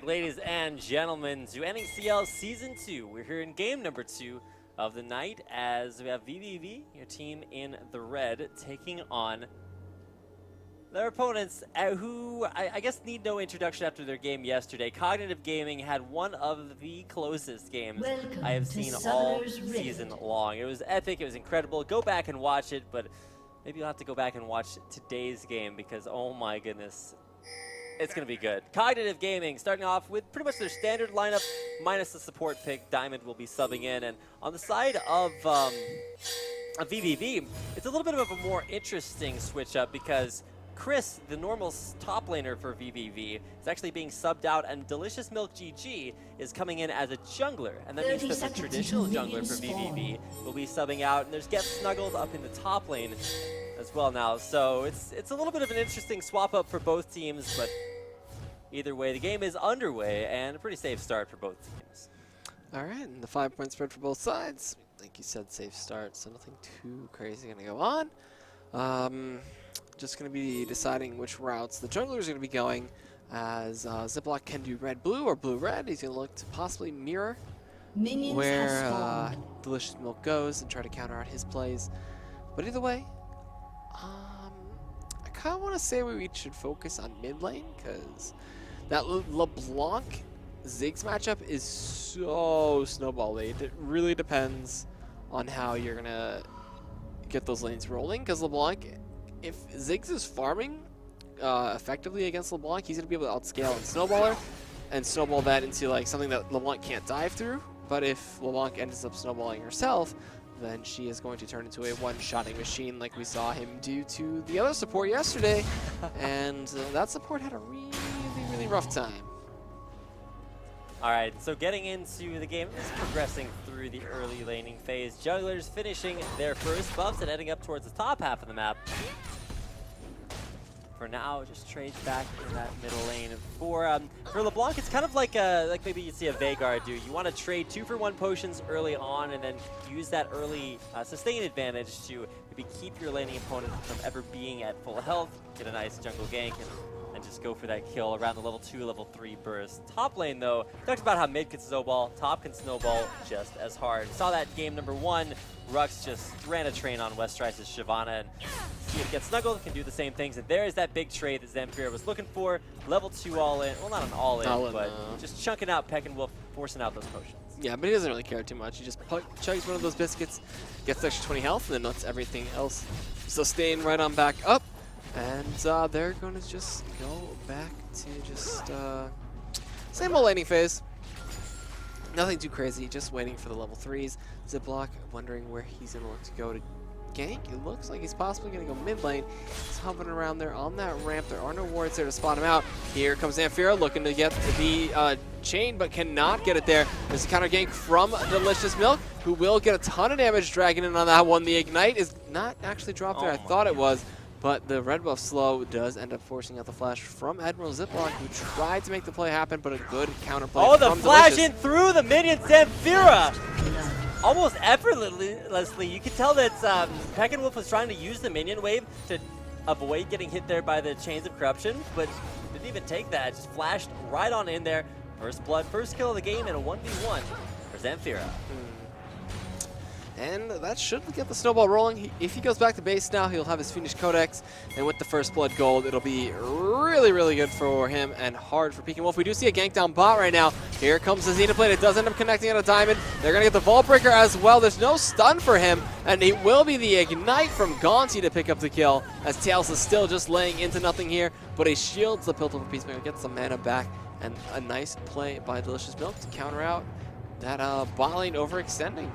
ladies and gentlemen, to NACL Season 2. We're here in game number 2 of the night as we have vVv, your team in the red, taking on their opponents who I guess need no introduction after their game yesterday. Cognitive Gaming had one of the closest games I have seen all season long. It was epic, it was incredible. Go back and watch it, but maybe you'll have to go back and watch today's game because, oh my goodness, it's going to be good. Cognitive Gaming starting off with pretty much their standard lineup minus the support pick. Diamond will be subbing in. And on the side of vVv, it's a little bit of a more interesting switch up because Chris, the normal top laner for vVv, is actually being subbed out, and Delicious Milk GG is coming in as a jungler. And that means that the traditional jungler for vVv will be subbing out, and there's Get Snuggled up in the top lane as well now. So it's a little bit of an interesting swap up for both teams, but either way, the game is underway and a pretty safe start for both teams. All right, and the 5-point spread for both sides. Like you said, safe start, so nothing too crazy going to go on. Just going to be deciding which routes the jungler is going to be going, as Ziploc can do red-blue or blue-red. He's going to look to possibly mirror where Delicious Milk goes and try to counter out his plays. But either way, I kind of want to say we should focus on mid lane, because that LeBlanc Ziggs matchup is so snowball late. It really depends on how you're going to get those lanes rolling, because LeBlanc, if Ziggs is farming effectively against LeBlanc, he's going to be able to outscale and snowballer and snowball that into like something that LeBlanc can't dive through. But if LeBlanc ends up snowballing herself, then she is going to turn into a one-shotting machine like we saw him do to the other support yesterday. And that support had a really, really rough time. All right, so getting into the game is progressing through the early laning phase. Jugglers finishing their first buffs and heading up towards the top half of the map. For now, just trades back in that middle lane. For LeBlanc, it's kind of like maybe you'd see a Veigar do. You want to trade 2-for-1 potions early on and then use that early sustain advantage to maybe keep your laning opponent from ever being at full health, get a nice jungle gank, and just go for that kill around the level 2, level 3 burst. Top lane, though, talked about how mid can snowball, top can snowball just as hard. Saw that game number 1, Rux just ran a train on Westrice's Shyvana, and see if Get Snuggled can do the same things. And there is that big trade that Zamfira was looking for. Level 2 all-in, well, not an all-in, but just chunking out Peck and Wolf, forcing out those potions. Yeah, but he doesn't really care too much. He just chugs one of those biscuits, gets the extra 20 health, and then lets everything else sustain right on back up. And they're going to just go back to just same old laning phase. Nothing too crazy, just waiting for the level 3s. Ziploc wondering where he's going to look to go to gank. It looks like he's possibly going to go mid lane. He's hovering around there on that ramp. There are no wards there to spot him out. Here comes Zamfira looking to get the chain, but cannot get it there. There's a counter gank from Delicious Milk, who will get a ton of damage dragging in on that one. The Ignite is not actually dropped there. I thought it was. But the red buff slow does end up forcing out the flash from Admiral Ziploc, who tried to make the play happen, but a good counterplay. Oh, the flash in through the minion Zamfira! Almost effortlessly. You could tell that Peck and Wolf was trying to use the minion wave to avoid getting hit there by the Chains of Corruption, but didn't even take that. Just flashed right on in there. First blood, first kill of the game, and a 1v1 for Zamfira. And that should get the snowball rolling. If he goes back to base now, he'll have his finished Codex. And with the first blood gold, it'll be really, really good for him and hard for Peek and Wolf. We do see a gank down bot right now. Here comes the Xenoblade. It does end up connecting on a diamond. They're going to get the Vault Breaker as well. There's no stun for him. And it will be the Ignite from Gaunty to pick up the kill, as Tails is still just laying into nothing here. But he shields the Piltover Peacemaker, gets some mana back. And a nice play by Delicious Milk to counter out that bot lane overextending.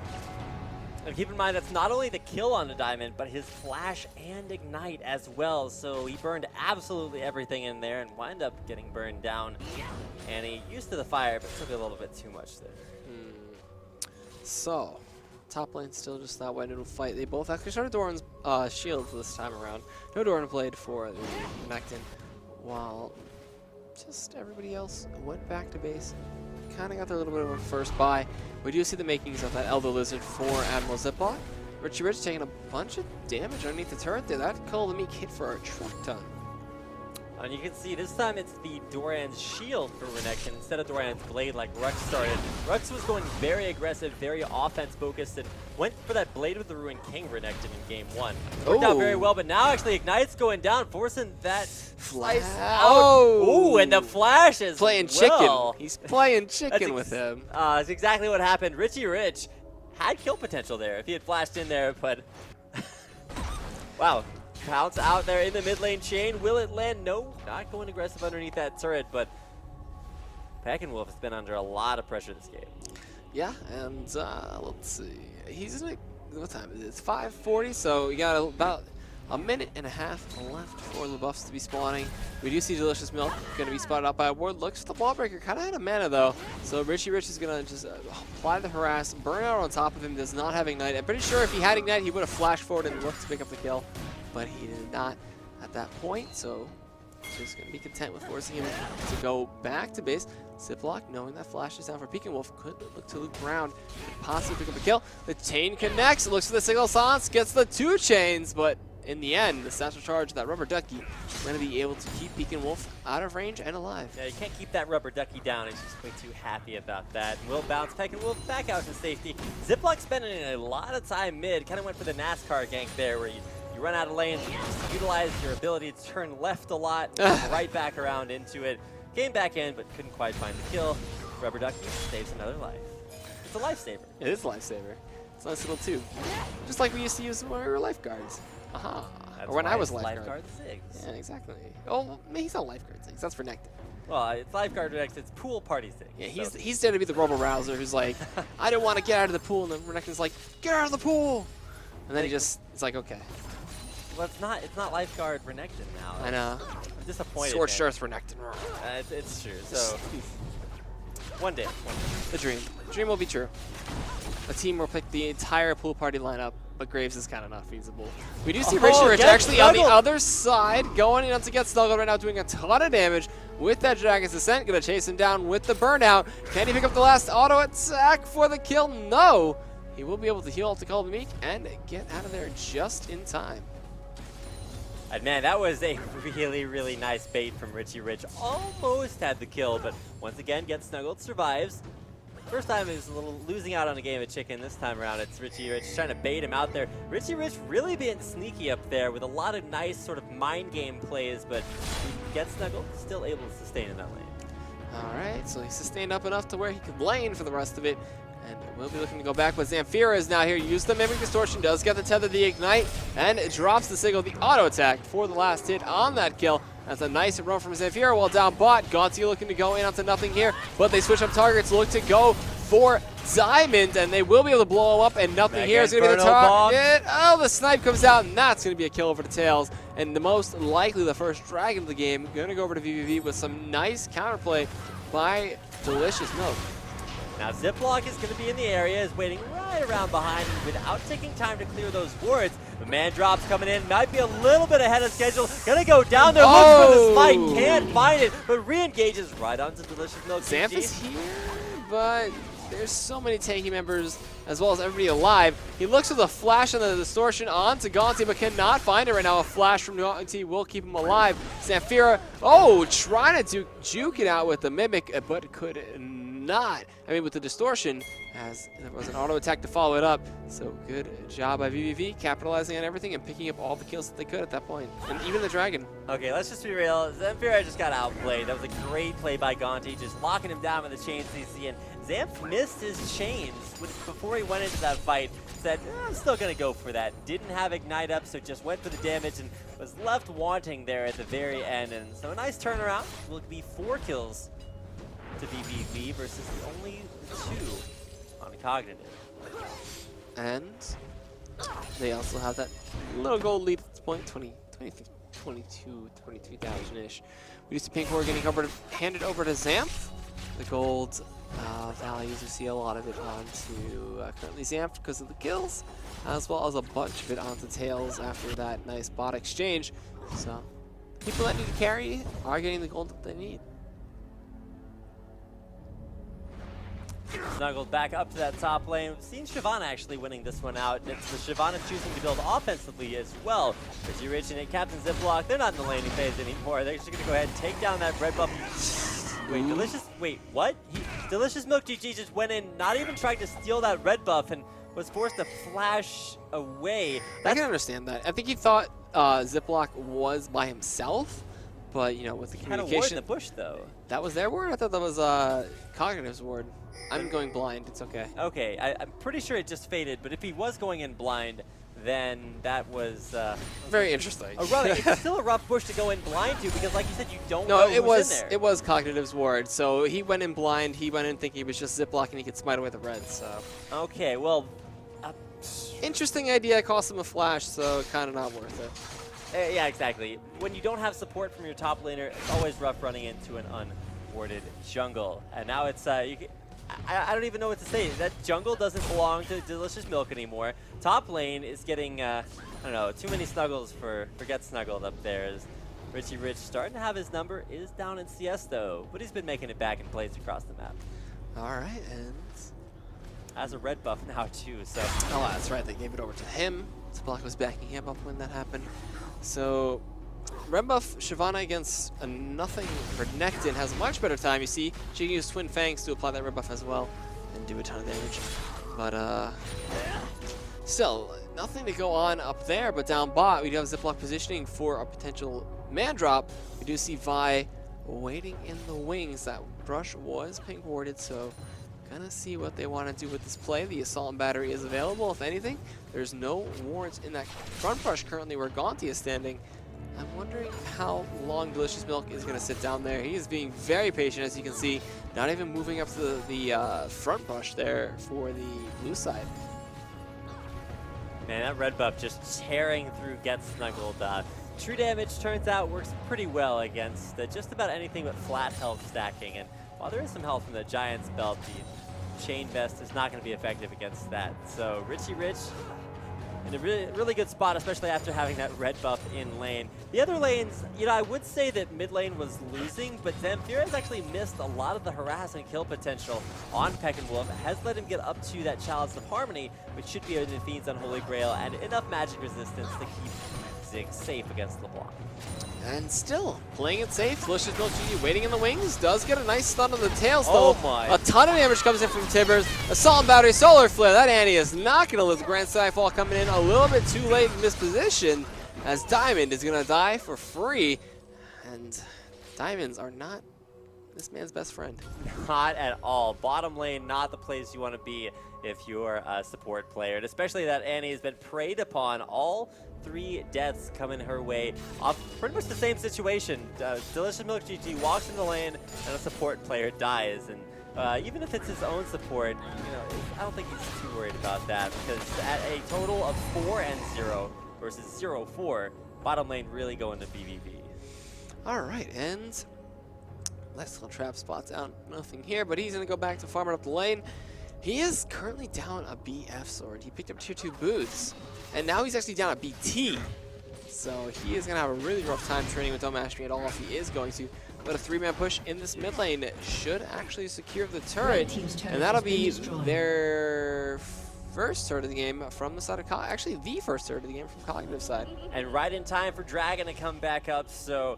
And keep in mind, that's not only the kill on the diamond, but his flash and ignite as well. So he burned absolutely everything in there and wound up getting burned down. And he used to the fire, but took a little bit too much there. So, top lane still just that wet noodle fight. They both actually started Doran's shields this time around. No Doran played for the Mectin, while just everybody else went back to base. Kind of got their little bit of a first buy. We do see the makings of that Elder Lizard for Admiral Ziploc. Richie Rich taking a bunch of damage underneath the turret there. That Call of the Meek hit for a truck ton. And you can see this time it's the Doran's shield for Renekton instead of Doran's blade like Rux started. Rux was going very aggressive, very offense focused, and went for that blade with the Ruined King Renekton in game 1. Worked out very well, but now actually Ignite's going down, forcing that slice out. Oh, and the flash is playing well. chicken. He's playing chicken with him. That's exactly what happened. Richie Rich had kill potential there if he had flashed in there, but wow. Pounce out there in the mid lane chain. Will it land? No, not going aggressive underneath that turret, but Peckinwolf has been under a lot of pressure this game. Yeah, and let's see. He's in what time is it? It's 5:40, so we got about a minute and a half left for the buffs to be spawning. We do see Delicious Milk going to be spotted out by a ward. Looks for the wall breaker, kind of out of mana though. So Richie Rich is going to just apply the harass. Burnout on top of him, does not have Ignite. I'm pretty sure if he had Ignite, he would have flashed forward and looked to pick up the kill. But he did not at that point, so just going to be content with forcing him to go back to base. Ziploc, knowing that flash is down for Peckinwolf, could look to loop around, could possibly pick up a kill. The chain connects, looks for the signal silence, gets the 2 chains, but in the end, the satchel charge, that rubber ducky, going to be able to keep Peckinwolf out of range and alive. Yeah, you can't keep that rubber ducky down. He's just way too happy about that. Will bounce Peckinwolf back out to safety. Ziploc spending a lot of time mid, kind of went for the NASCAR gank there, where you run out of lanes, you just utilize your ability to turn left a lot, and right back around into it. Came back in, but couldn't quite find the kill. Rubber Ducky saves another life. It's a lifesaver. It is a lifesaver. It's a nice little too. Just like we used to use when we were lifeguards. Aha. Or when I was lifeguard. Ziggs. Yeah, exactly. Oh, he's not lifeguard Ziggs. That's for Nectar. Well, it's lifeguard Ziggs. It's pool party Ziggs. Yeah, he's there to be the Robo Rouser who's like, I don't want to get out of the pool, and then Renekton's like, get out of the pool. And then it's like, okay. Well, it's not lifeguard Renekton now. I know. I'm disappointed. Scorched Earth Renekton. It's true. So one day. The dream. The dream will be true. A team will pick the entire pool party lineup, but Graves is kind of not feasible. We do see Richie Rich actually on the other side, going in to get snuggled right now, doing a ton of damage with that Dragon's Descent. Gonna chase him down with the burnout. Can he pick up the last auto attack for the kill? No. He will be able to heal to call the Meek and get out of there just in time. And man, that was a really, really nice bait from Richie Rich. Almost had the kill, but once again gets snuggled, survives. First time he was a little losing out on a game of chicken. This time around, it's Richie Rich trying to bait him out there. Richie Rich really being sneaky up there with a lot of nice sort of mind game plays, but he gets snuggled, still able to sustain in that lane. All right, so he sustained up enough to where he could lane for the rest of it. And we'll be looking to go back, but Zamfira is now here. Use the Mimic Distortion, does get the tether, the Ignite, and it drops the signal, the auto attack for the last hit on that kill. That's a nice run from Zamfira while down bot. Gonti looking to go in onto nothing here, but they switch up targets, look to go for Diamond, and they will be able to blow him up, and nothing here is going to be the target. Oh, the snipe comes out, and that's going to be a kill over the tails. And the most likely the first dragon of the game, going to go over to vVv with some nice counterplay by Delicious Milk. Now Ziploc is going to be in the area, is waiting right around behind him without taking time to clear those wards. The man drops coming in, might be a little bit ahead of schedule. Gonna go down there, looks for the smite, can't find it, but re-engages right onto Delicious Milk. Zamf is here, but there's so many tanky members as well as everybody alive. He looks for the flash and the distortion onto Gonti, but cannot find it right now. A flash from Gonti will keep him alive. Zamfira, trying to juke it out with the Mimic, but could not. I mean, with the distortion, as there was an auto attack to follow it up. So good job by vVv, capitalizing on everything and picking up all the kills that they could at that point. And even the dragon. Okay, let's just be real. Zamfira just got outplayed. That was a great play by Gonti, just locking him down with the chain CC. And Zamf missed his chains before he went into that fight. Said, I'm still going to go for that. Didn't have Ignite up, so just went for the damage and was left wanting there at the very end. And so a nice turnaround. Will be 4 kills to vVv versus only 2 on Cognitive. And they also have that little gold lead at this point, 23,000-ish. We do see Pink Horror getting handed over to Zamf. The gold values, we see a lot of it onto currently Zamf because of the kills, as well as a bunch of it onto Tails after that nice bot exchange. So people that need to carry are getting the gold that they need. Snuggled back up to that top lane. We've seen Shyvana actually winning this one out. It's the Shyvana choosing to build offensively as well. Richie Rich and Captain Ziploc, they're not in the laning phase anymore. They're just going to go ahead and take down that red buff. Wait, wait, what? Delicious Milk GG just went in, not even trying to steal that red buff, and was forced to flash away. I can understand that. I think he thought Ziploc was by himself, but you know, with the communication. Kind of ward in the bush, though. That was their ward? I thought that was Cognitive's ward. I'm going blind. It's okay. Okay, I'm pretty sure it just faded, but if he was going in blind, then that was very interesting. It's still a rough bush to go in blind to, because like you said, you don't know who's in there. It was Cognitive's ward, so he went in blind. He went in thinking he was just Ziploc and he could smite away the red. So okay, well, interesting idea. Cost him a flash, so kind of not worth it. Yeah, exactly. When you don't have support from your top laner, it's always rough running into an unwarded jungle. And now it's I don't even know what to say. That jungle doesn't belong to Delicious Milk anymore. Top lane is getting, I don't know, too many snuggles for Get Snuggled up there. As Richie Rich starting to have his number, is down in CS though, but he's been making it back in plays across the map. All right, and has a red buff now too, so. Oh, that's right, they gave it over to him. Ziploc was backing him up when that happened. So red buff Shyvana against a nothing Renekton has a much better time. You see, she can use Twin Fangs to apply that red buff as well and do a ton of damage. But still, nothing to go on up there, but down bot, we do have Ziploc positioning for a potential man drop. We do see Vi waiting in the wings. That brush was pink warded, so gonna see what they want to do with this play. The Assault and Battery is available, if anything. There's no wards in that front brush currently where Gaunty is standing. I'm wondering how long Delicious Milk is going to sit down there. He is being very patient, as you can see, not even moving up to the front brush there for the blue side. Man, that red buff just tearing through Get Snuggled. True damage, turns out, works pretty well against just about anything but flat health stacking. And while there is some health from the Giant's Belt, the Chain Vest is not going to be effective against that. So Richie Rich in a really good spot, especially after having that red buff in lane. The other lanes, you know, I would say that mid lane was losing, but Zamfira has actually missed a lot of the harass and kill potential on Peckinwolf. Has let him get up to that Chalice of Harmony, which should be in the Fiend's Unholy Grail, and enough magic resistance to keep Ziggs safe against LeBlanc. And still playing it safe. Delicious Milk GG waiting in the wings. Does get a nice stun on the tail still. Oh my. A ton of damage comes in from Tibbers. Assault and Battery, Solar Flare. That Annie is not going to live. The Grand Skyfall coming in a little bit too late in this position, as Diamond is going to die for free. And Diamonds are not this man's best friend. Not at all. Bottom lane, not the place you want to be if you're a support player. And especially that Annie has been preyed upon. All 3 deaths coming her way off pretty much the same situation. Delicious Milk GG walks in the lane and a support player dies. And even if it's his own support, you know, I don't think he's too worried about that, because at a total of 4-0 versus 0-4, bottom lane really going to vVv. All right, and nice little trap spots out. Nothing here, but he's going to go back to farming up the lane. He is currently down a BF sword. He picked up tier 2 boots, and now he's actually down a BT. So he is going to have a really rough time training with Dome Mastery at all if he is going to. But a 3-man push in this mid lane should actually secure the turret, and that'll be their first turret of the game from the side of actually the first turret of the game from Cognitive side. And right in time for Dragon to come back up, so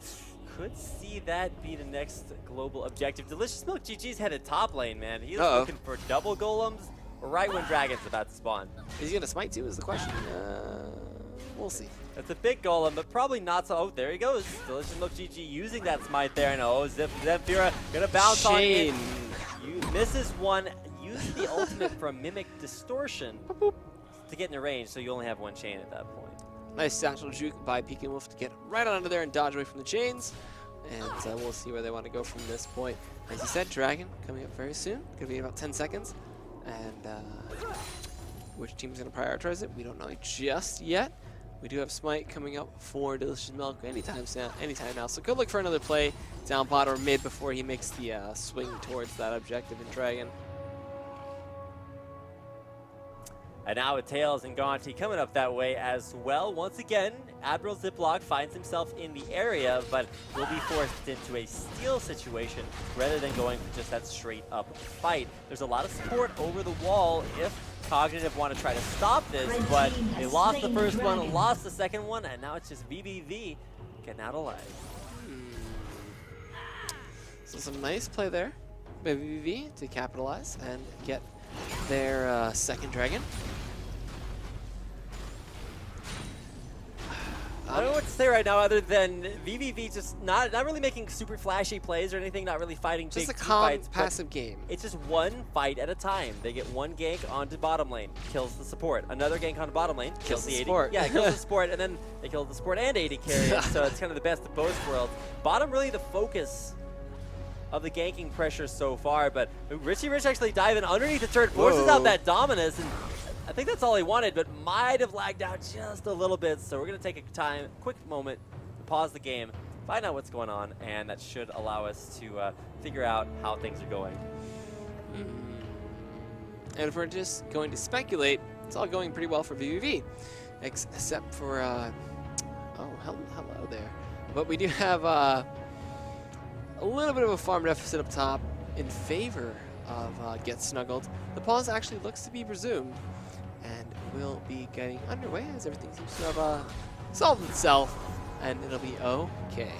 could see that be the next global objective. Delicious Milk GG's headed top lane, man. He's looking for double golems right when Dragon's about to spawn. Is he going to smite too is the question. We'll see. It's a big golem, but probably not so. Oh, there he goes. Delicious Milk GG using that smite there. And oh, Zamfira gonna bounce on it. Misses one. Uses the ultimate from Mimic Distortion to get in the range, so you only have 1 chain at that point. Nice satchel juke by Peckinwolf to get right under there and dodge away from the chains. And we'll see where they want to go from this point. As you said, Dragon coming up very soon. Going to be in about 10 seconds. And which team is going to prioritize it, we don't know just yet. We do have Smite coming up for Delicious Milk anytime now. So good look for another play down bot or mid before he makes the swing towards that objective in Dragon. And now with Tails and Gonti coming up that way as well. Once again, Admiral Ziploc finds himself in the area, but will be forced into a steal situation rather than going for just that straight up fight. There's a lot of support over the wall if Cognitive want to try to stop this, but they lost the first one, lost the second one, and now it's just vVv getting out alive. So some nice play there by vVv to capitalize and get their second dragon. I don't know what to say right now other than vVv just not really making super flashy plays or anything, not really fighting just big a calm, fights, passive game. It's just one fight at a time. They get one gank onto bottom lane, kills the support. Another gank onto bottom lane, kills the AD. Support. Yeah, kills the support, and then they kill the support and AD carry. So it's kind of the best of both worlds. Bottom really the focus of the ganking pressure so far, but Richie Rich actually diving underneath the turret, forces out that Dominus, and I think that's all he wanted, but might have lagged out just a little bit. So we're going to take a quick moment to pause the game, find out what's going on, and that should allow us to figure out how things are going. And if we're just going to speculate, it's all going pretty well for vVv, except for, oh, hello there. But we do have a little bit of a farm deficit up top in favor of Get Snuggled. The pause actually looks to be resumed and will be getting underway as everything seems to have solved itself, and it'll be okay.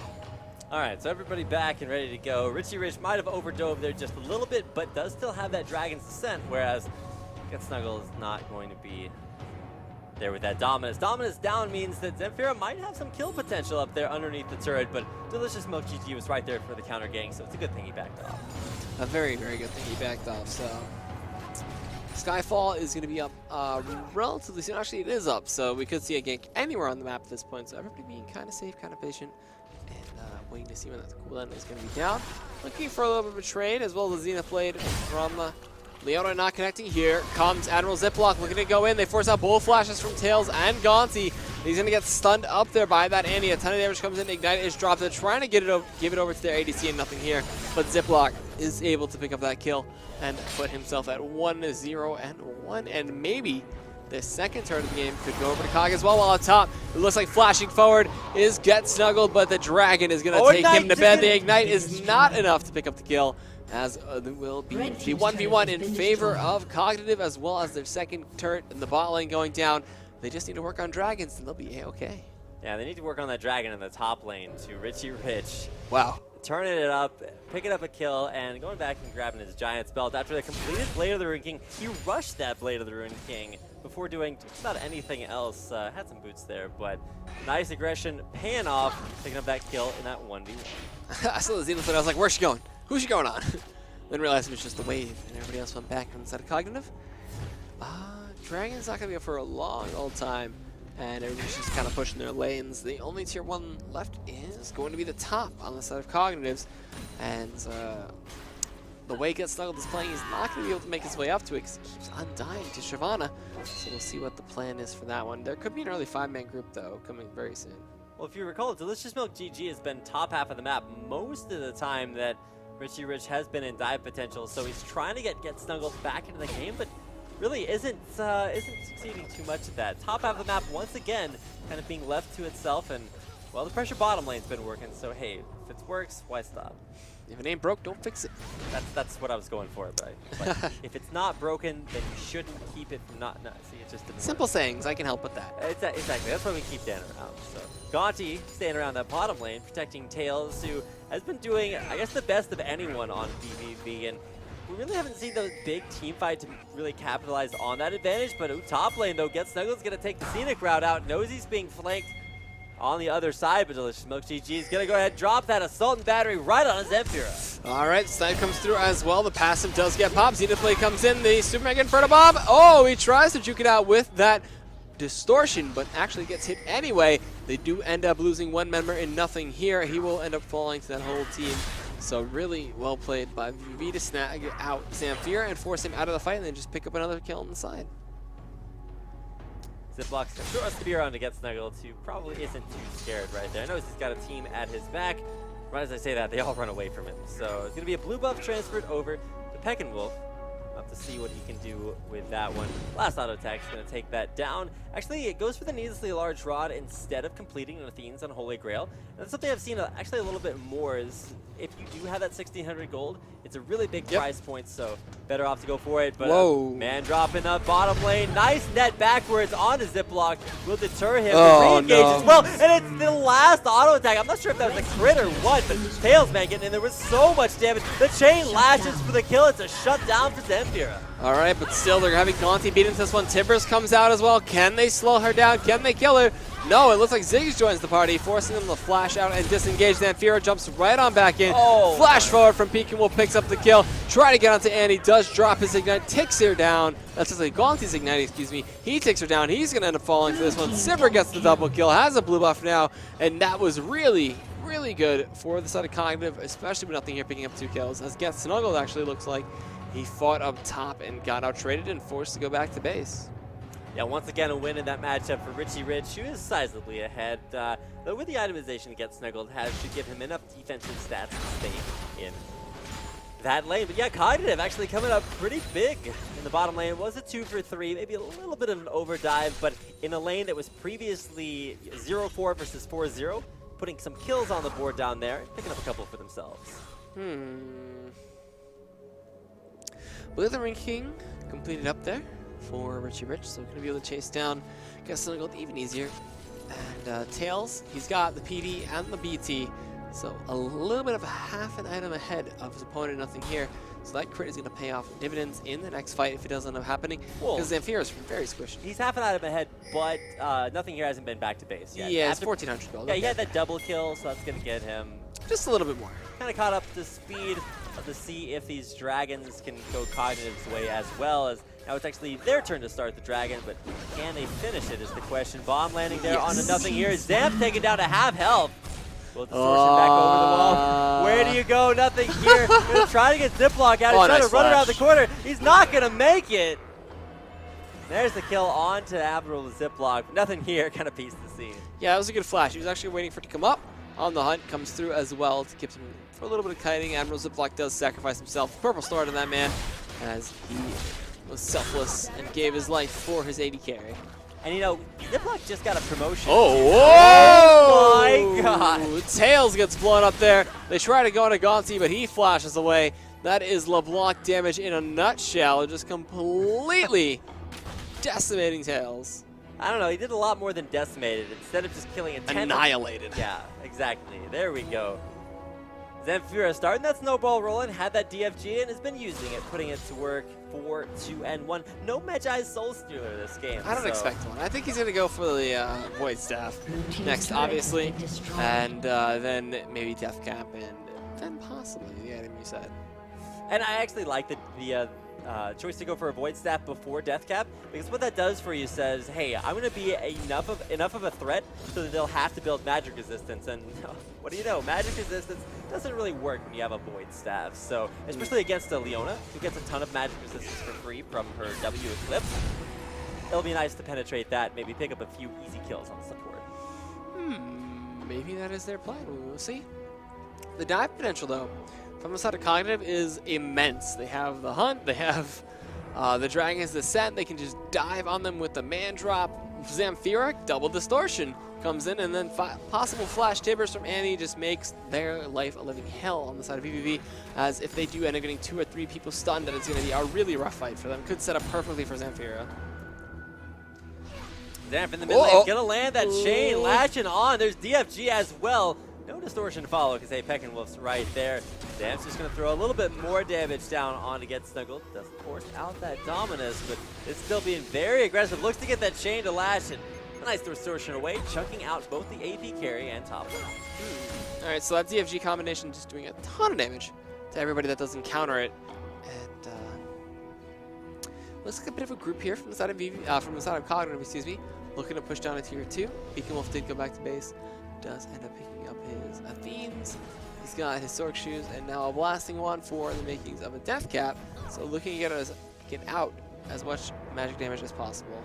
All right, so everybody back and ready to go. Richie Rich might have overdove there just a little bit, but does still have that Dragon's Descent, whereas Get Snuggle is not going to be there with that Dominus. Dominus down means that Zemfira might have some kill potential up there underneath the turret, but Delicious Milk GG was right there for the counter gang, so it's a good thing he backed off. A very, very good thing he backed off, so Skyfall is going to be up relatively soon. Actually, it is up, so we could see a gank anywhere on the map at this point, so everybody being kind of safe, kind of patient, and waiting to see when that cooldown is going to be down. Looking for a little bit of a trade, as well as the Zenith Blade from Leona not connecting. Here comes Admiral Ziploc looking to go in. They force out both flashes from Tails and Gonti. He's going to get stunned up there by that Annie. A ton of damage comes in. Ignite is dropped. They're trying to give it over to their ADC and nothing here. But Ziploc is able to pick up that kill and put himself at 1-0-1. And maybe the second turn of the game could go over to Cog as well. While up top, it looks like flashing forward is Get Snuggled, but the Dragon is going to take him to bed. The Ignite is not enough to pick up the kill, as there will be the 1v1 in favor of Cognitive, as well as their second turret in the bot lane going down. They just need to work on dragons and they'll be a-okay. Yeah, they need to work on that dragon in the top lane to Richie Rich. Wow. Turning it up, picking up a kill, and going back and grabbing his Giant's Belt. After the completed Blade of the Rune King, he rushed that Blade of the Rune King before doing just about anything else. Had some boots there, but nice aggression, paying off, picking up that kill in that 1v1. I saw the Zenith and I was like, where's she going? Who's she going on? Then realized it was just the wave, and everybody else went back on the side of Cognitive. Dragon's not going to be up for a long old time, and everybody's just kind of pushing their lanes. The only tier 1 left is going to be the top on the side of Cognitives, and the way Get Snuggled is playing, he's not going to be able to make his way up to it because he keeps undying to Shyvana. So we'll see what the plan is for that one. There could be an early 5-man group, though, coming very soon. Well, if you recall, Delicious Milk GG has been top half of the map most of the time that Richie Rich has been in dive potential, so he's trying to get Snuggled back into the game, but really isn't succeeding too much at that. Top half of the map, once again, kind of being left to itself, and, well, the pressure bottom lane's been working, so hey, if it works, why stop? If it ain't broke, don't fix it. That's what I was going for, but if it's not broken, then you shouldn't keep it from not see, it just didn't Simple work. sayings, I can help with that. Exactly, that's why we keep Dan around. So Gonti staying around that bottom lane, protecting Tails, who has been doing, I guess, the best of anyone on vVv, and we really haven't seen the big team fight to really capitalize on that advantage, but top lane, though, Get Snuggled's going to take the scenic route out, knows he's being flanked on the other side, but Delicious Milk GG is going to go ahead and drop that Assault and Battery right on Zemfira. All right, Snipe comes through as well. The passive does get popped. Zenith Blade comes in. The Super Mega Inferno Bomb. Oh, he tries to juke it out with that distortion, but actually gets hit anyway. They do end up losing one member in nothing here. He will end up falling to that whole team. So really well played by vVv to snag out Zemfira and force him out of the fight and then just pick up another kill on the side. Ziploc throws a spear on to Get Snuggled, who probably isn't too scared right there. I knows he's got a team at his back. Right as I say that, they all run away from him. So it's going to be a blue buff transferred over to Peckinwolf. We'll have to see what he can do with that one. Last auto attack is going to take that down. Actually, it goes for the needlessly large rod instead of completing an Athene's Unholy Grail. And that's something I've seen actually a little bit more is if you do have that 1,600 gold, it's a really big price point, so better off to go for it. But man drop in the bottom lane. Nice net backwards onto Ziploc. Will deter him. Re-engage as well. And it's the last auto attack. I'm not sure if that was a crit or what, but Tails, man, getting in there with so much damage. The chain lashes for the kill. It's a shutdown for Zamfira. All right, but still they're having Gonti beat into this one. Timbers comes out as well. Can they slow her down? Can they kill her? No, it looks like Ziggs joins the party, forcing them to flash out and disengage. Zamfira jumps right on back in. Flash forward from Peekaboo, picks up the kill. Try to get onto Annie, does drop his Ignite, takes her down. That's just like Gonti's Ignite, excuse me. He takes her down. He's going to end up falling for this one. Sipper gets the double kill, has a blue buff now, and that was really good for the side of Cognitive, especially with nothing here picking up 2 kills. As Get Snuggled actually looks like he fought up top and got out-traded and forced to go back to base. Yeah, once again, a win in that matchup for Richie Rich, who is sizably ahead. Though with the itemization to get snuggled, should give him enough defensive stats to stay in that lane. But yeah, Cognitive actually coming up pretty big in the bottom lane. It was a 2 for 3, maybe a little bit of an overdive, but in a lane that was previously 0-4 versus 4-0, putting some kills on the board down there, picking up a couple for themselves. Blither King completed up there for Richie Rich, so we're going to be able to chase down Get Snuggled even easier. And Tails, he's got the PD and the BT, so a little bit of a half an item ahead of his opponent, nothing here. So that crit is going to pay off dividends in the next fight if it does end up happening, because Zamfira is very squishy. He's half an item ahead, but nothing here hasn't been back to base yet. Yeah, it's 1,400 gold. Yeah, he had that double kill, so that's going to get him just a little bit more. Kind of caught up to speed to see if these dragons can go Cognitive's way as well. As now it's actually their turn to start the dragon, but can they finish it is the question. Bomb landing there onto nothing here. Zamp taken down to half health. Will distortion back over the wall. Where do you go? Nothing here. Gonna try to get Ziploc out. He's trying to run around the corner. He's not gonna make it. There's the kill onto Admiral Ziploc. Nothing here. Kind of pieced the scene. Yeah, that was a good flash. He was actually waiting for it to come up. On the hunt, comes through as well to keep him for a little bit of kiting. Admiral Ziploc does sacrifice himself. Purple star to that man as he was selfless and gave his life for his AD carry. And you know, Ziploc just got a promotion. Oh, my God. Tails gets blown up there. They try to go into Gonti, but he flashes away. That is LeBlanc damage in a nutshell. Just completely decimating Tails. I don't know, he did a lot more than decimated. Instead of just killing a 10. Annihilated. Yeah, exactly. There we go. Zamfira starting that snowball rolling, had that DFG and has been using it, putting it to work. 4-2-1. No Magi's Soul Stealer this game. I don't expect one. I think he's going to go for the Void Staff next, obviously. And then maybe Death Cap and then possibly the item you said. And I actually like the choice to go for a Void Staff before Death Cap, because what that does for you says, hey, I'm going to be enough of a threat so that they'll have to build magic resistance. And what do you know? Magic resistance doesn't really work when you have a Void Staff. So, especially against a Leona, who gets a ton of magic resistance for free from her W Eclipse, it'll be nice to penetrate that, maybe pick up a few easy kills on the support. Maybe that is their plan. We'll see. The dive potential, though, from the side of Cognitive is immense. They have the Hunt, they have the Dragon's Descent, they can just dive on them with the man drop. Zamfira, double distortion, comes in, and then possible flash timbers from Annie just makes their life a living hell on the side of vVv, as if they do end up getting 2 or 3 people stunned, that it's going to be a really rough fight for them. Could set up perfectly for Zamfira. Zamp in the mid lane, gonna land that chain, lashing on. There's DFG as well. No distortion to follow because Pekin Wolf's right there. Zamp's just going to throw a little bit more damage down on to get snuggled. Doesn't force out that Dominus, but it's still being very aggressive. Looks to get that chain to lash, and a nice distortion away, chunking out both the AP carry and top lane. All right, so that DFG combination just doing a ton of damage to everybody that doesn't counter it. And looks like a bit of a group here from the side of Cognitive, excuse me, looking to push down a tier 2. Pekin Wolf did go back to base. Does end up picking up his Athenes. He's got his Sork Shoes and now a blasting one for the makings of a Death Cap. So looking to get out as much magic damage as possible.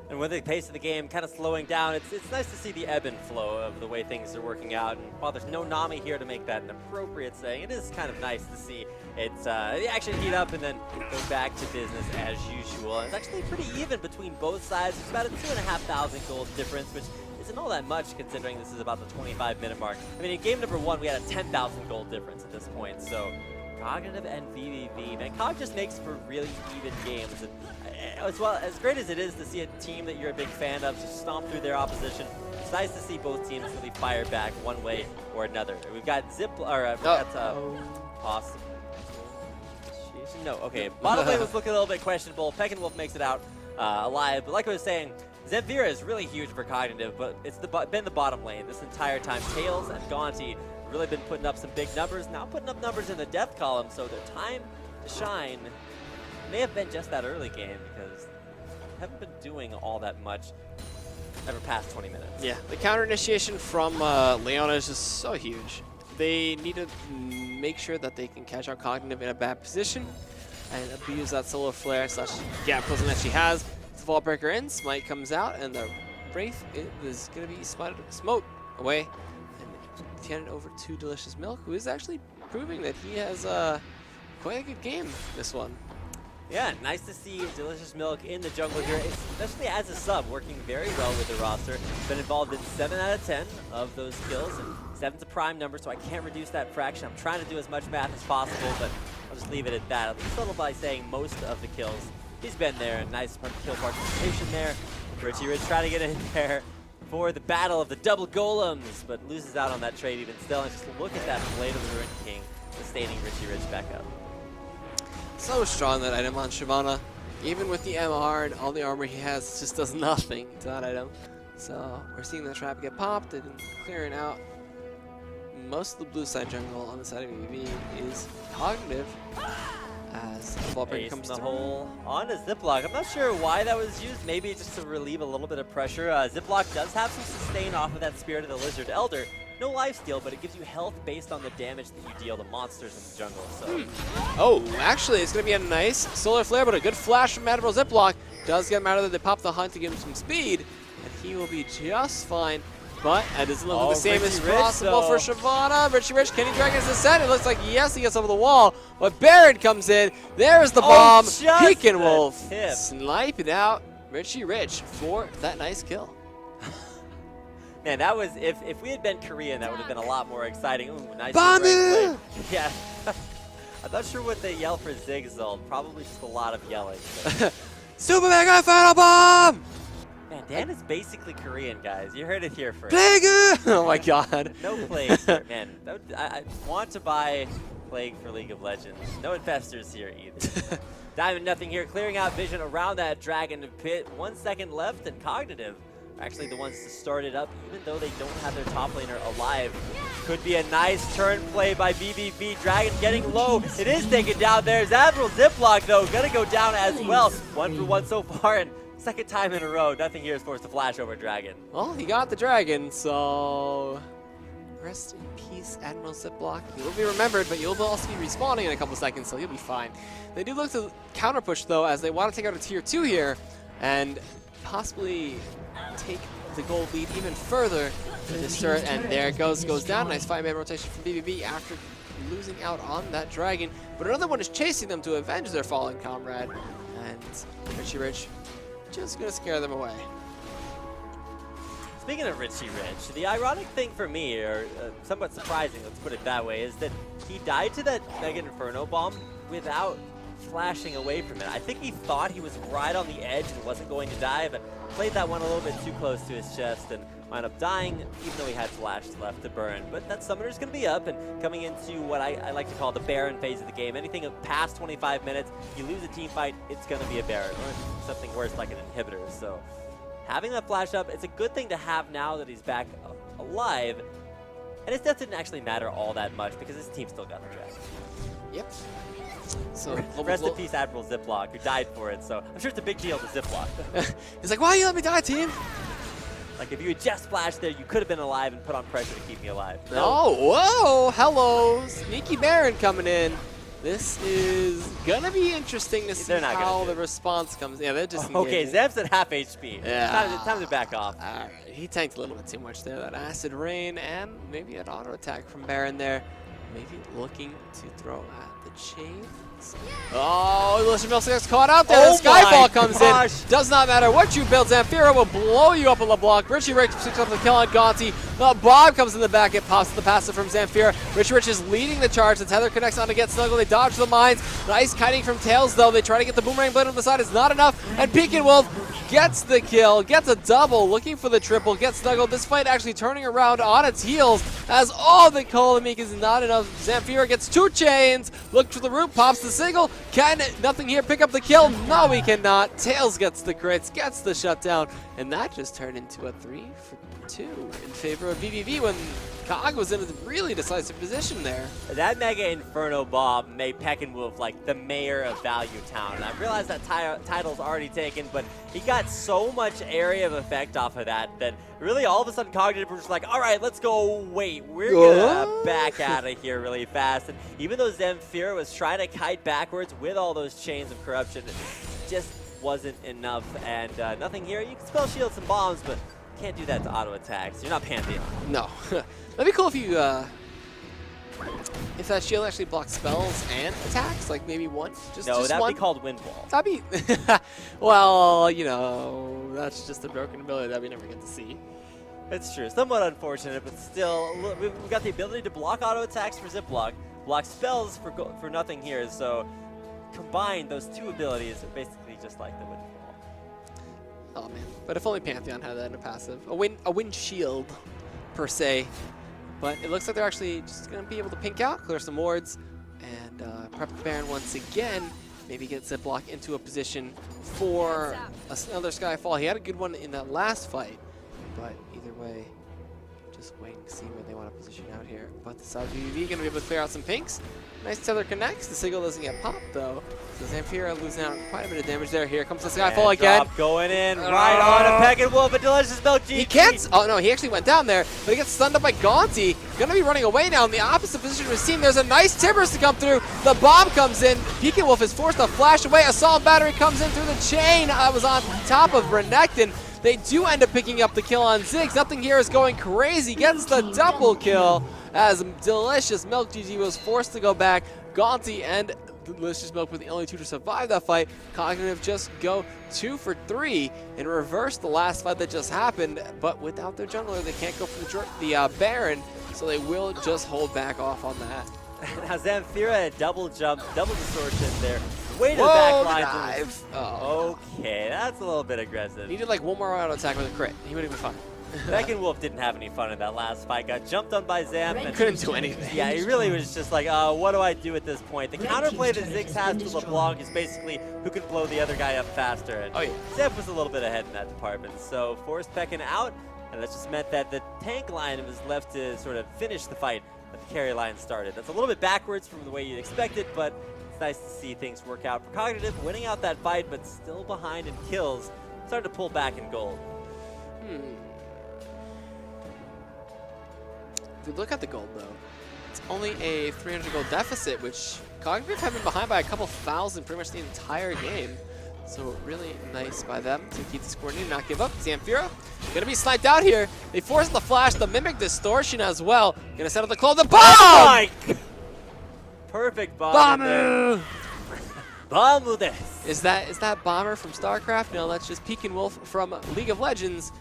And with the pace of the game kind of slowing down, it's nice to see the ebb and flow of the way things are working out. And while there's no Nami here to make that an appropriate saying, it is kind of nice to see it's actually heat up and then go back to business as usual. And it's actually pretty even between both sides. It's about a 2,500 gold difference, which isn't all that much considering this is about the 25-minute mark. I mean, in game number 1, we had a 10,000 gold difference at this point. So Cognitive and vVv, man, Cog just makes for really even games. And as great as it is to see a team that you're a big fan of just stomp through their opposition, it's nice to see both teams really fire back one way or another. We've got possible. No, okay. Bottom lane was looking a little bit questionable. Peckinwolf makes it out alive, but like I was saying, Zemfira is really huge for Cognitive, but it's been the bottom lane this entire time. Tails and Gonti really been putting up some big numbers, now putting up numbers in the death column, so their time to shine may have been just that early game because they haven't been doing all that much ever past 20 minutes. Yeah, the counter initiation from Leona is just so huge. They need to make sure that they can catch out Cognitive in a bad position and abuse that solar flare / gap closing that she has. The Vault Breaker in, Smite comes out, and the Wraith is going to be smoked away. And hand it over to Delicious Milk, who is actually proving that he has quite a good game this one. Yeah, nice to see Delicious Milk in the jungle here, especially as a sub, working very well with the roster. Been involved in 7 out of 10 of those kills, and 7's a prime number, so I can't reduce that fraction. I'm trying to do as much math as possible, but I'll just leave it at that. I'll be subtle by saying most of the kills. He's been there, and nice kill participation there. Richie Rich trying to get in there for the battle of the double golems, but loses out on that trade even still. And just look at that Blade of the Ruined King sustaining Richie Rich back up. So strong, that item on Shyvana. Even with the MR and all the armor he has, it just does nothing to that item. So we're seeing the trap get popped and clearing out. Most of the blue side jungle on the side of vVv is Cognitive as the Vault Breaker comes the through. hole on a Ziploc. I'm not sure why that was used. Maybe just to relieve a little bit of pressure. Ziploc does have some sustain off of that Spirit of the Lizard Elder. No lifesteal, but it gives you health based on the damage that you deal to monsters in the jungle. So. Oh, actually, it's going to be a nice solar flare, but a good flash from Admiral Ziploc does get him out of there. They pop the hunt to give him some speed, and he will be just fine. But it doesn't look like the same as possible for Shyvana. Richie Rich, can he drag his descent? It looks like yes, he gets over the wall. But Baron comes in. There's the bomb. Peckinwolf snipe it out. Richie Rich for that nice kill. Man, that was, if we had been Korean, that would have been a lot more exciting. Ooh, nice. Bomb! Yeah. I'm not sure what they yell for Zigzald. Probably just a lot of yelling. Super Mega Final Bomb! Man, Dan is basically Korean, guys. You heard it here first. Plague! Oh my god. No Plague here, man. I want to buy Plague for League of Legends. No investors here either. Diamond nothing here, clearing out vision around that dragon pit. 1 second left, and Cognitive are actually the ones to start it up, even though they don't have their top laner alive. Could be a nice turn play by vVv. Dragon getting low. It is taken down. There's Admiral Ziploc, though. Gonna go down as well. 1 for 1 so far, and second time in a row. Nothing here is forced to flash over Dragon. Well, he got the dragon, so rest in peace, Admiral Ziploc. You'll be remembered, but you'll also be respawning in a couple seconds, so you'll be fine. They do look to counter push, though, as they want to take out a tier 2 here and possibly take the gold lead even further for this turret. And there it goes down. Nice 5-man rotation from vVv after losing out on that dragon. But another one is chasing them to avenge their fallen comrade. And Richie Rich just gonna scare them away. Speaking of Richie Rich, the ironic thing for me, or somewhat surprising, let's put it that way, is that he died to that Mega Inferno bomb without flashing away from it. I think he thought he was right on the edge and wasn't going to die, but played that one a little bit too close to his chest and wound up dying, even though he had flash left to burn. But that Summoner's going to be up and coming into what I like to call the Baron phase of the game. Anything past 25 minutes, you lose a team fight, it's going to be a Baron, or something worse like an inhibitor. So having that flash up, it's a good thing to have now that he's back alive. And his death didn't actually matter all that much because his team still got the dragon. Yep. So rest in peace, Admiral Ziploc, who died for it. So I'm sure it's a big deal to Ziploc. He's like, why you let me die, team? Like, if you had just splashed there, you could have been alive and put on pressure to keep me alive. No. Oh, whoa, hello. Sneaky Baron coming in. This is gonna be interesting to see They're not how gonna the do it. response comes. Yeah, they're just Okay, Zem's at half HP. Yeah. Time to back off. Alright, he tanked a little bit too much there. That acid rain and maybe an auto attack from Baron there. Maybe looking to throw at the chains. Oh, Delicious Milk gets caught out there. Oh The Skyfall my comes gosh. in. Does not matter what you build. Zamfira will blow you up on LeBlanc. Richie Rich picks up the kill on Gonti. Bob comes in the back. It pops the passive from Zamfira. Richie Rich is leading the charge. The tether connects on to get Snuggle. They dodge the mines. Nice kiting from Tails, though. They try to get the boomerang blade on the side. It's not enough. And Pekin Wolf gets the kill, gets a double, looking for the triple, gets Snuggled. This fight actually turning around on its heels as all the Kolamik is not enough. Zamfira gets 2 chains, looks for the root, pops the single. Can nothing here pick up the kill? No, he cannot. Tails gets the crits, gets the shutdown, and that just turned into a 3-for-2 in favor of vVv when Cog was in a really decisive position there. That Mega Inferno Bomb made Peckinwolf like the mayor of Value Town. And I realize that title's already taken, but he got so much area of effect off of that really all of a sudden Cognitive was just like, all right, let's go. Wait, we're gonna back out of here really fast. And even though Zamfira was trying to kite backwards with all those chains of corruption, it just wasn't enough. And nothing here. You can spell shields and bombs, but can't do that to auto attacks. You're not Pantheon. No. That'd be cool if you, if that shield actually blocks spells and attacks, like maybe one. Just that'd one. be called Wind Wall. That'd be, well, you know, that's just a broken ability that we never get to see. It's true. Somewhat unfortunate, but still, we've got the ability to block auto attacks for Ziploc, block spells for nothing here. So combined, those two abilities are basically just like the Wind Wall. Oh man! But if only Pantheon had that in a passive, a wind shield, per se. But it looks like they're actually just going to be able to pink out, clear some wards, and prep the Baron once again. Maybe get Ziploc into a position for another Skyfall. He had a good one in that last fight, but either way, just waiting to see where they want to position out here. But the side of vVv going to be able to clear out some pinks. Nice tether connects. The signal doesn't get popped though. So Zamfira losing out quite a bit of damage there. Here comes the Skyfall again. Going in right on a Peckinwolf, but Delicious Milk GG. He can't. Oh no, he actually went down there, but he gets stunned up by Gonti. Gonna be running away now in the opposite position of his team. There's a nice Timbers to come through. The bomb comes in. Pekin is forced to flash away. Assault Battery comes in through the chain. I was on top of Renekton. They do end up picking up the kill on Ziggs. Nothing here is going crazy. Gets the double kill as Delicious Milk GG was forced to go back. Gonti and Delicious Milk were the only two to survive that fight. Cognitive just go 2 for 3 and reverse the last fight that just happened, but without their jungler, they can't go for the Baron, so they will just hold back off on that. Now Zamfira had double jump, double distortion there. Way to the back line. Dive. Oh. Okay, that's a little bit aggressive. He did like one more auto attack with a crit. He would have been fine. Peckinwolf didn't have any fun in that last fight. Got jumped on by Zam. And couldn't do anything. Yeah, he really was just like, what do I do at this point? The counterplay that Ziggs has to LeBlanc is basically who can blow the other guy up faster. And Zam was a little bit ahead in that department. So forced Pekin out, and that just meant that the tank line was left to sort of finish the fight that the carry line started. That's a little bit backwards from the way you'd expect it, but it's nice to see things work out for Cognitive, winning out that fight, but still behind in kills. Starting to pull back in gold. If you look at the gold, though, it's only a 300 gold deficit, which Cognitive have been behind by a couple thousand pretty much the entire game. So really nice by them to keep this coordinated, not give up. Zamfira gonna be sniped out here. They force the flash, the Mimic Distortion as well. Gonna set up the clone, the bomb! Oh my! Perfect bomb. Bomber! Bomb this. Is that Bomber from StarCraft? No, that's just Pekin Wolf from League of Legends.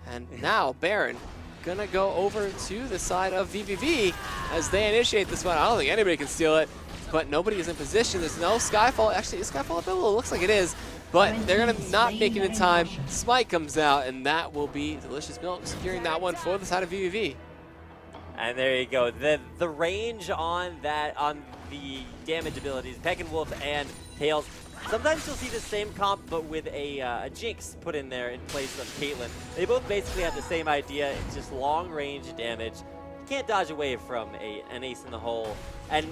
And now Baron gonna go over to the side of vVv as they initiate this one. I don't think anybody can steal it, but nobody is in position. There's no Skyfall. Actually, is Skyfall available? It looks like it is, but they're gonna not make it in time. Smite comes out, and that will be Delicious Milk securing that one for the side of vVv. And there you go. The range on the damage abilities, Peckinwolf and Tails. Sometimes you'll see the same comp, but with a Jinx put in there in place of Caitlyn. They both basically have the same idea. It's just long range damage. You can't dodge away from an ace in the hole. And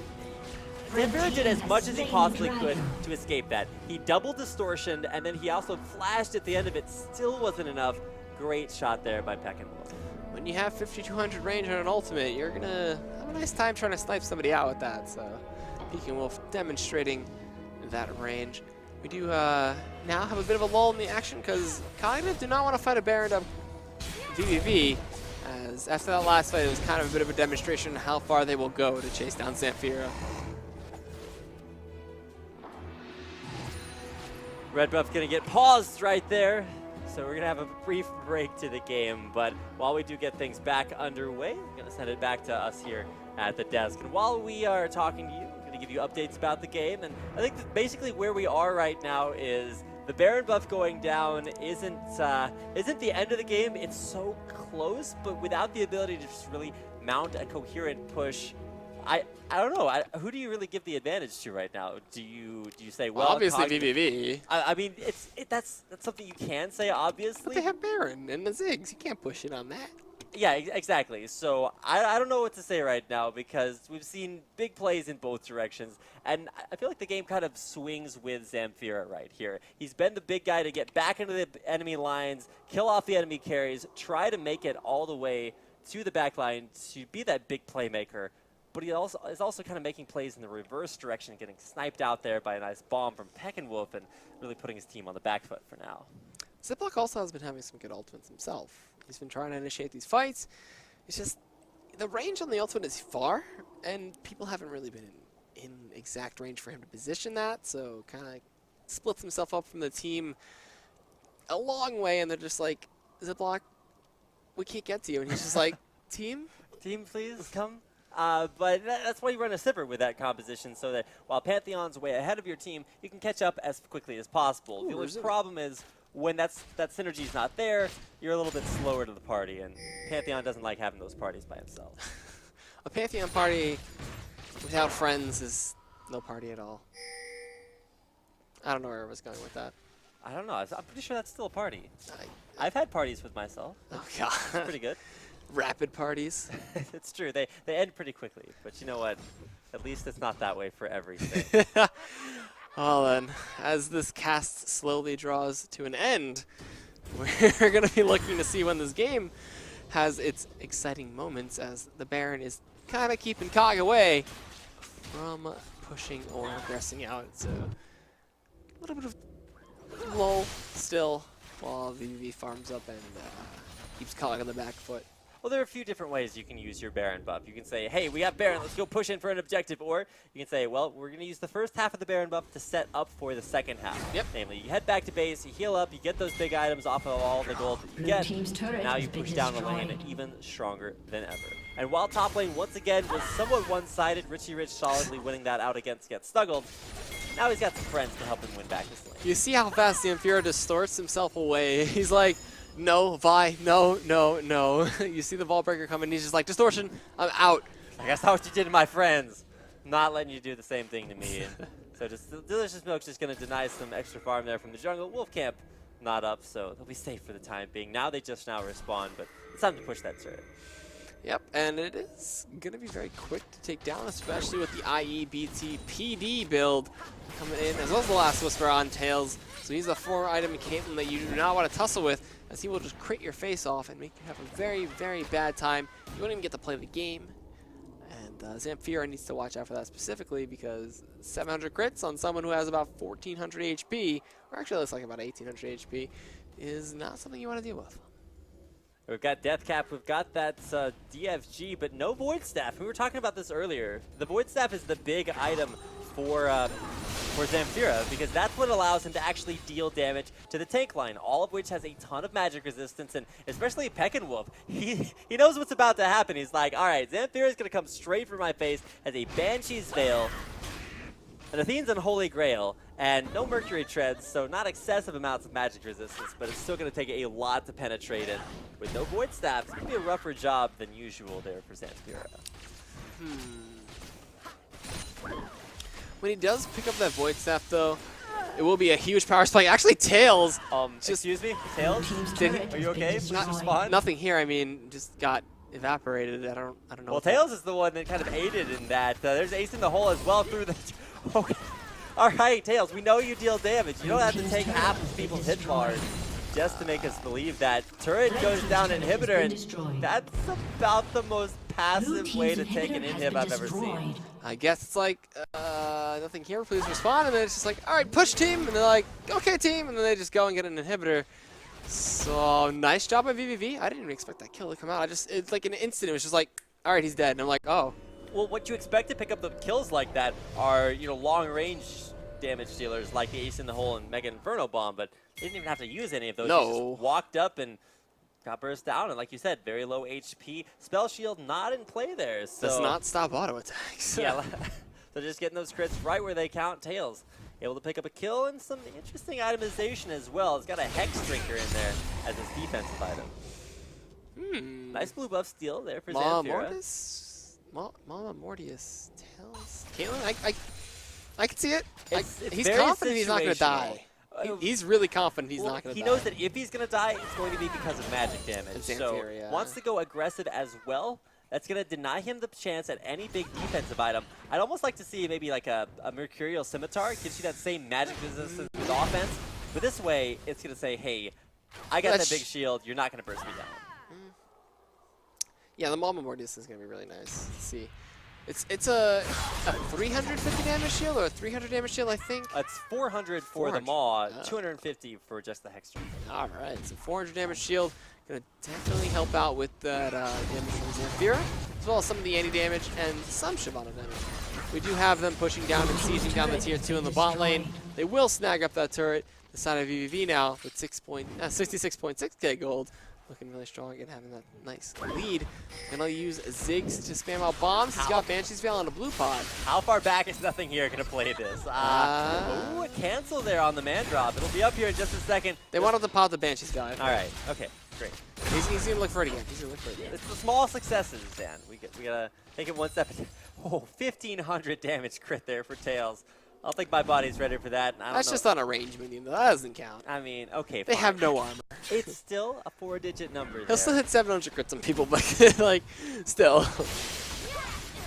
Zamfira did as much as he possibly could to escape that. He double distortioned, and then he also flashed at the end of it. Still wasn't enough. Great shot there by Peckinwolf. When you have 5200 range on an ultimate, you're gonna have a nice time trying to snipe somebody out with that. So Peking Wolf demonstrating that range. We do now have a bit of a lull in the action because Cognitive do not want to fight a Baron up vVv, as after that last fight it was kind of a bit of a demonstration of how far they will go to chase down Zamfira. Red buff gonna get paused right there. So we're gonna have a brief break to the game, but while we do get things back underway, we're gonna send it back to us here at the desk. And while we are talking to you, we're gonna give you updates about the game. And I think that basically where we are right now is the Baron buff going down isn't the end of the game. It's so close, but without the ability to just really mount a coherent push, I don't know. Who do you really give the advantage to right now? Do you say, well, obviously vVv. I mean, that's something you can say, obviously. But they have Baron and the Ziggs. You can't push it on that. Yeah, exactly. So I don't know what to say right now because we've seen big plays in both directions, and I feel like the game kind of swings with Zamfira right here. He's been the big guy to get back into the enemy lines, kill off the enemy carries, try to make it all the way to the back line to be that big playmaker. But he is also kind of making plays in the reverse direction, getting sniped out there by a nice bomb from Peckenwolf and really putting his team on the back foot for now. Ziploc also has been having some good ultimates himself. He's been trying to initiate these fights. It's just the range on the ultimate is far, and people haven't really been in exact range for him to position that, so kind of splits himself up from the team a long way, and they're just like, Ziploc, we can't get to you. And he's just like, team? Team, please, come. But that's why you run a sipper with that composition, so that while Pantheon's way ahead of your team, you can catch up as quickly as possible. The only problem is when that synergy's not there, you're a little bit slower to the party, and Pantheon doesn't like having those parties by himself. A Pantheon party without friends is no party at all. I don't know where I was going with that. I don't know. I'm pretty sure that's still a party. I've had parties with myself. Oh, God. It's pretty good. Rapid parties. It's true. They end pretty quickly. But you know what? At least it's not that way for everything. Well then, as this cast slowly draws to an end, we're going to be looking to see when this game has its exciting moments, as the Baron is kind of keeping Cog away from pushing or aggressing out. So a little bit of lull still while vVv farms up and keeps Cog on the back foot. Well, there are a few different ways you can use your Baron buff. You can say, hey, we have Baron, let's go push in for an objective. Or you can say, well, we're going to use the first half of the Baron buff to set up for the second half. Yep. Namely, you head back to base, you heal up, you get those big items off of all the gold that you get. Now you push down the lane even stronger than ever. And while top lane, once again, was somewhat one-sided, Richie Rich solidly winning that out against Get Snuggled. Now he's got some friends to help him win back this lane. You see how fast the Zamfira distorts himself away. He's like, no, Vi, no, no, no. You see the ball breaker coming, he's just like, distortion, I'm out. I guess that's what you did to my friends. Not letting you do the same thing to me. So just Delicious Milk's just going to deny some extra farm there from the jungle. Wolfcamp not up, so they'll be safe for the time being. Now they just now respawn, but it's time to push that turret. Yep, and it is going to be very quick to take down, especially with the IEBT PD build coming in, as well as the Last Whisper on Tails. So he's a 4-item Caitlyn that you do not want to tussle with, as he will just crit your face off and make you have a very, very bad time. You won't even get to play the game. And Zamfira needs to watch out for that specifically, because 700 crits on someone who has about 1400 HP, or actually looks like about 1800 HP, is not something you want to deal with. We've got Deathcap, we've got that DFG, but no Void Staff. We were talking about this earlier. The Void Staff is the big item for Zamfira, because that's what allows him to actually deal damage to the tank line, all of which has a ton of magic resistance, and especially Peckenwolf. He knows what's about to happen. He's like, all right, Zamfira is going to come straight for my face as a Banshee's Veil, an Athene's Unholy Grail, and no Mercury Treads, so not excessive amounts of magic resistance, but it's still going to take a lot to penetrate it. With no Void Staff, it's going to be a rougher job than usual there for Zamfira. When he does pick up that Void Staff, though, it will be a huge power spike. Actually, Tails. Excuse me? Tails? Are you okay? Nothing here. I mean, just got evaporated. I don't know. Well, Tails is the one that kind of aided in that. There's Ace in the hole as well through the... Okay. All right, Tails, we know you deal damage. You don't have to take half of people's hit bars. just to make us believe that turret goes down inhibitor, and that's about the most passive way to take an inhib I've ever seen. I guess it's like, nothing here, please respond, and then it's just like, all right, push team, and they're like, okay team, and then they just go and get an inhibitor. So, nice job by vVv. I didn't even expect that kill to come out. It's like an instant, it was just like, all right, he's dead, and I'm like, oh. Well, what you expect to pick up the kills like that are, long range damage dealers like the Ace in the Hole and Mega Inferno Bomb, but they didn't even have to use any of those. No. He just walked up and got burst down, and like you said, very low HP. Spell Shield not in play there. So does not stop auto attacks. Yeah, they're just getting those crits right where they count. Tails able to pick up a kill and some interesting itemization as well. It's got a Hex Drinker in there as his defensive item. Nice blue buff steal there for Zamfira. Mama Mortius. Tails. Caitlyn, I can see it. He's very confident he's not going to die. situational. He's really confident he's not going to die. He knows that if he's going to die, it's going to be because of magic damage. So wants to go aggressive as well. That's going to deny him the chance at any big defensive item. I'd almost like to see maybe like a Mercurial Scimitar. It gives you that same magic resistance with offense. But this way, it's going to say, hey, I got that big shield. You're not going to burst me down. Yeah, the Mama Mortius is going to be really nice. Let's see. It's a 350 damage shield or a 300 damage shield, I think. It's 400 for the Maw, 250 for just the Hex Drinker. All right, so 400 damage shield. Going to definitely help out with that damage from Zamfira, as well as some of the anti-damage and some Shyvana damage. We do have them pushing down and sieging down the tier 2 in the bot lane. They will snag up that turret. The side of vVv now with 66.6k gold. Looking really strong and having that nice lead. Gonna use Ziggs to spam out bombs. He's got Banshee's Veil on a blue pod. How far back is nothing here gonna play this? Ooh, a cancel there on the man drop. It'll be up here in just a second. They wanted to pop the Banshee's Veil. All right, okay, great. He's gonna look for it again. It's the small successes, Dan. We gotta take it one step. Oh, 1,500 damage crit there for Tails. I don't think my body's ready for that. That's just on a range minion, though. That doesn't count. I mean, okay, They have no armor. It's still a 4-digit number there. He'll still hit 700 crits on people, but, like, still.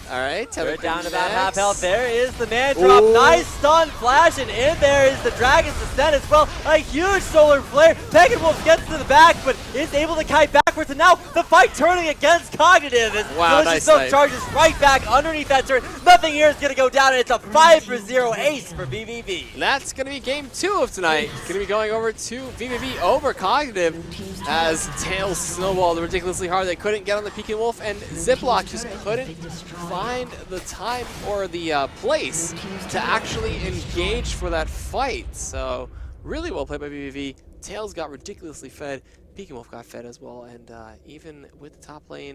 All right, They're down about half health. There is the man drop. Ooh. Nice stun flash, and in there is the Dragon's Descent as well. A huge solar flare. Wolf gets to the back, but is able to kite backwards, and now the fight turning against Cognitive. Wow, nice charges right back underneath that turret. Nothing here is going to go down, and it's a 5-0 ace for vVv. That's going to be game 2 of tonight. Going to be going over to vVv over Cognitive as Tails snowballed ridiculously hard. They couldn't get on the Peking Wolf, and Ziploc just couldn't find the time or the place to actually engage for that fight. So really well played by vVv. Tails got ridiculously fed. Peking Wolf got fed as well, and even with the top lane